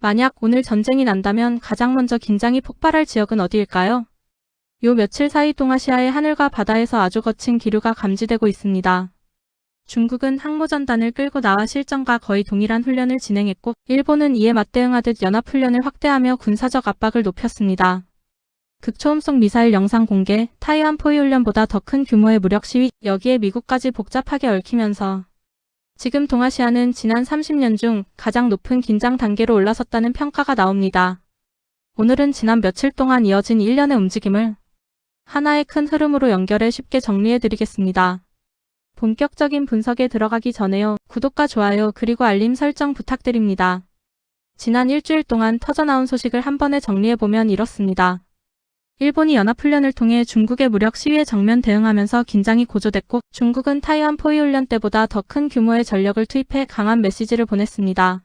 만약 오늘 전쟁이 난다면 가장 먼저 긴장이 폭발할 지역은 어디일까요? 요 며칠 사이 동아시아의 하늘과 바다에서 아주 거친 기류가 감지되고 있습니다. 중국은 항모전단을 끌고 나와 실전과 거의 동일한 훈련을 진행했고, 일본은 이에 맞대응하듯 연합훈련을 확대하며 군사적 압박을 높였습니다. 극초음속 미사일 영상 공개, 타이완 포위 훈련보다 더 큰 규모의 무력 시위, 여기에 미국까지 복잡하게 얽히면서 지금 동아시아는 지난 30년 중 가장 높은 긴장 단계로 올라섰다는 평가가 나옵니다. 오늘은 지난 며칠 동안 이어진 일련의 움직임을 하나의 큰 흐름으로 연결해 쉽게 정리해드리겠습니다. 본격적인 분석에 들어가기 전에요. 구독과 좋아요 그리고 알림 설정 부탁드립니다. 지난 일주일 동안 터져나온 소식을 한 번에 정리해보면 이렇습니다. 일본이 연합훈련을 통해 중국의 무력 시위에 정면 대응하면서 긴장이 고조됐고, 중국은 타이완 포위 훈련 때보다 더 큰 규모의 전력을 투입해 강한 메시지를 보냈습니다.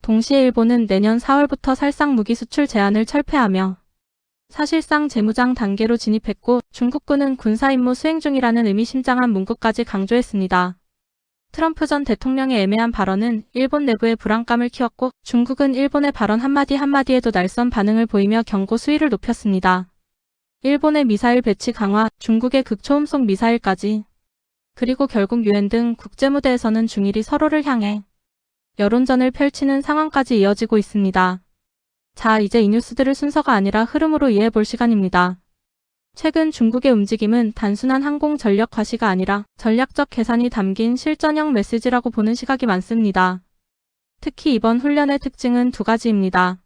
동시에 일본은 내년 4월부터 살상 무기 수출 제한을 철폐하며 사실상 재무장 단계로 진입했고, 중국군은 군사 임무 수행 중이라는 의미심장한 문구까지 강조했습니다. 트럼프 전 대통령의 애매한 발언은 일본 내부의 불안감을 키웠고, 중국은 일본의 발언 한마디에도 날선 반응을 보이며 경고 수위를 높였습니다. 일본의 미사일 배치 강화, 중국의 극초음속 미사일까지, 그리고 결국 유엔 등 국제무대에서는 중일이 서로를 향해 여론전을 펼치는 상황까지 이어지고 있습니다. 자, 이제 이 뉴스들을 순서가 아니라 흐름으로 이해해볼 시간입니다. 최근 중국의 움직임은 단순한 항공 전력 과시가 아니라 전략적 계산이 담긴 실전형 메시지라고 보는 시각이 많습니다. 특히 이번 훈련의 특징은 두 가지입니다.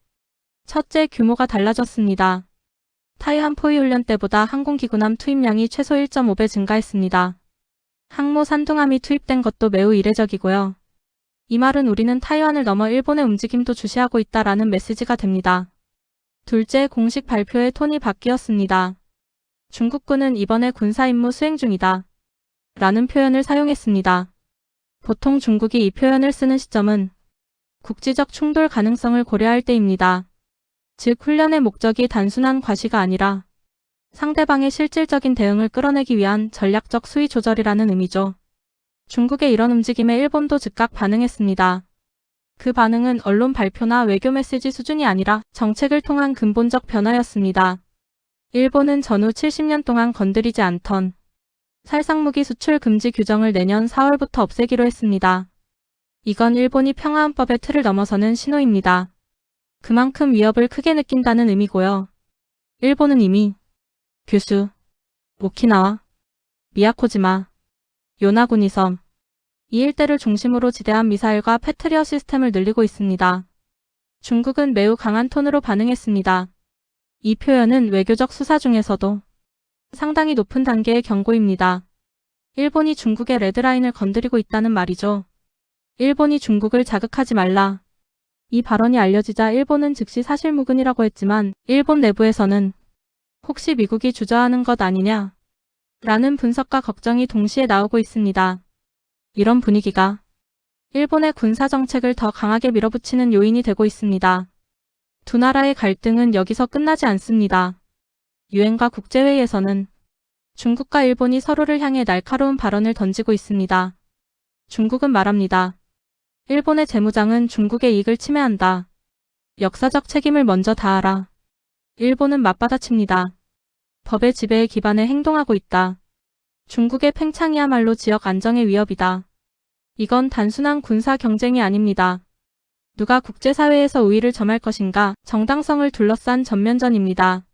첫째, 규모가 달라졌습니다. 타이완 포위 훈련 때보다 항공기군함 투입량이 최소 1.5배 증가했습니다. 항모 산둥함이 투입된 것도 매우 이례적이고요. 이 말은 우리는 타이완을 넘어 일본의 움직임도 주시하고 있다라는 메시지가 됩니다. 둘째, 공식 발표의 톤이 바뀌었습니다. 중국군은 이번에 군사임무 수행 중이다 라는 표현을 사용했습니다. 보통 중국이 이 표현을 쓰는 시점은 국지적 충돌 가능성을 고려할 때입니다. 즉, 훈련의 목적이 단순한 과시가 아니라 상대방의 실질적인 대응을 끌어내기 위한 전략적 수위 조절이라는 의미죠. 중국의 이런 움직임에 일본도 즉각 반응했습니다. 그 반응은 언론 발표나 외교 메시지 수준이 아니라 정책을 통한 근본적 변화였습니다. 일본은 전후 70년 동안 건드리지 않던 살상무기 수출 금지 규정을 내년 4월부터 없애기로 했습니다. 이건 일본이 평화헌법의 틀을 넘어서는 신호입니다. 그만큼 위협을 크게 느낀다는 의미고요. 일본은 이미 규슈, 오키나와, 미야코지마, 요나구니 섬, 이 일대를 중심으로 지대한 미사일과 패트리어 시스템을 늘리고 있습니다. 중국은 매우 강한 톤으로 반응했습니다. 이 표현은 외교적 수사 중에서도 상당히 높은 단계의 경고입니다. 일본이 중국의 레드라인을 건드리고 있다는 말이죠. 일본이 중국을 자극하지 말라. 이 발언이 알려지자 일본은 즉시 사실무근이라고 했지만, 일본 내부에서는 혹시 미국이 주저하는 것 아니냐? 라는 분석과 걱정이 동시에 나오고 있습니다. 이런 분위기가 일본의 군사정책을 더 강하게 밀어붙이는 요인이 되고 있습니다. 두 나라의 갈등은 여기서 끝나지 않습니다. 유엔과 국제회의에서는 중국과 일본이 서로를 향해 날카로운 발언을 던지고 있습니다. 중국은 말합니다. 일본의 재무장은 중국의 이익을 침해한다. 역사적 책임을 먼저 다하라. 일본은 맞받아칩니다. 법의 지배에 기반해 행동하고 있다. 중국의 팽창이야말로 지역 안정의 위협이다. 이건 단순한 군사 경쟁이 아닙니다. 누가 국제사회에서 우위를 점할 것인가, 정당성을 둘러싼 전면전입니다.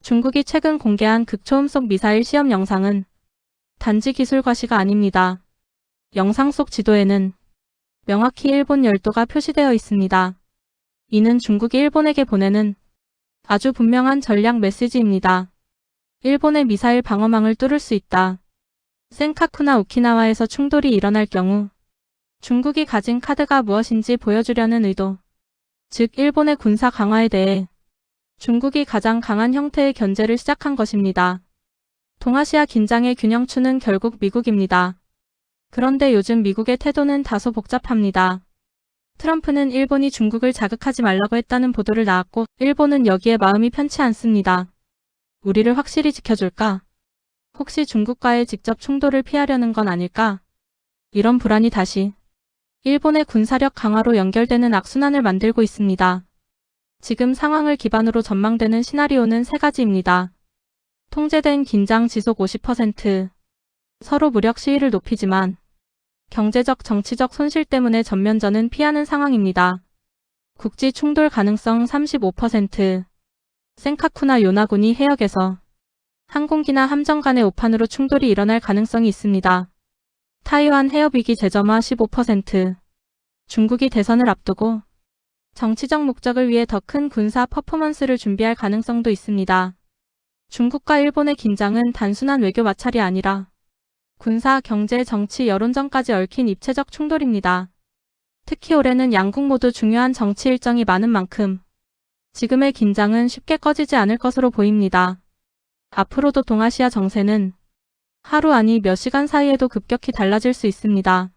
중국이 최근 공개한 극초음속 미사일 시험 영상은 단지 기술 과시가 아닙니다. 영상 속 지도에는 명확히 일본 열도가 표시되어 있습니다. 이는 중국이 일본에게 보내는 아주 분명한 전략 메시지입니다. 일본의 미사일 방어망을 뚫을 수 있다. 센카쿠나 오키나와에서 충돌이 일어날 경우 중국이 가진 카드가 무엇인지 보여주려는 의도. 즉, 일본의 군사 강화에 대해 중국이 가장 강한 형태의 견제를 시작한 것입니다. 동아시아 긴장의 균형추는 결국 미국입니다. 그런데 요즘 미국의 태도는 다소 복잡합니다. 트럼프는 일본이 중국을 자극하지 말라고 했다는 보도를 낳았고, 일본은 여기에 마음이 편치 않습니다. 우리를 확실히 지켜줄까? 혹시 중국과의 직접 충돌을 피하려는 건 아닐까? 이런 불안이 다시 일본의 군사력 강화로 연결되는 악순환을 만들고 있습니다. 지금 상황을 기반으로 전망되는 시나리오는 세 가지입니다. 통제된 긴장 지속 50%. 서로 무력 시위를 높이지만 경제적 정치적 손실 때문에 전면전은 피하는 상황입니다. 국지 충돌 가능성 35%. 센카쿠나 요나군이 해역에서 항공기나 함정 간의 오판으로 충돌이 일어날 가능성이 있습니다. 타이완 해협 위기 재점화 15%. 중국이 대선을 앞두고 정치적 목적을 위해 더 큰 군사 퍼포먼스를 준비할 가능성도 있습니다. 중국과 일본의 긴장은 단순한 외교 마찰이 아니라 군사, 경제, 정치, 여론전까지 얽힌 입체적 충돌입니다. 특히 올해는 양국 모두 중요한 정치 일정이 많은 만큼 지금의 긴장은 쉽게 꺼지지 않을 것으로 보입니다. 앞으로도 동아시아 정세는 하루 아니 몇 시간 사이에도 급격히 달라질 수 있습니다.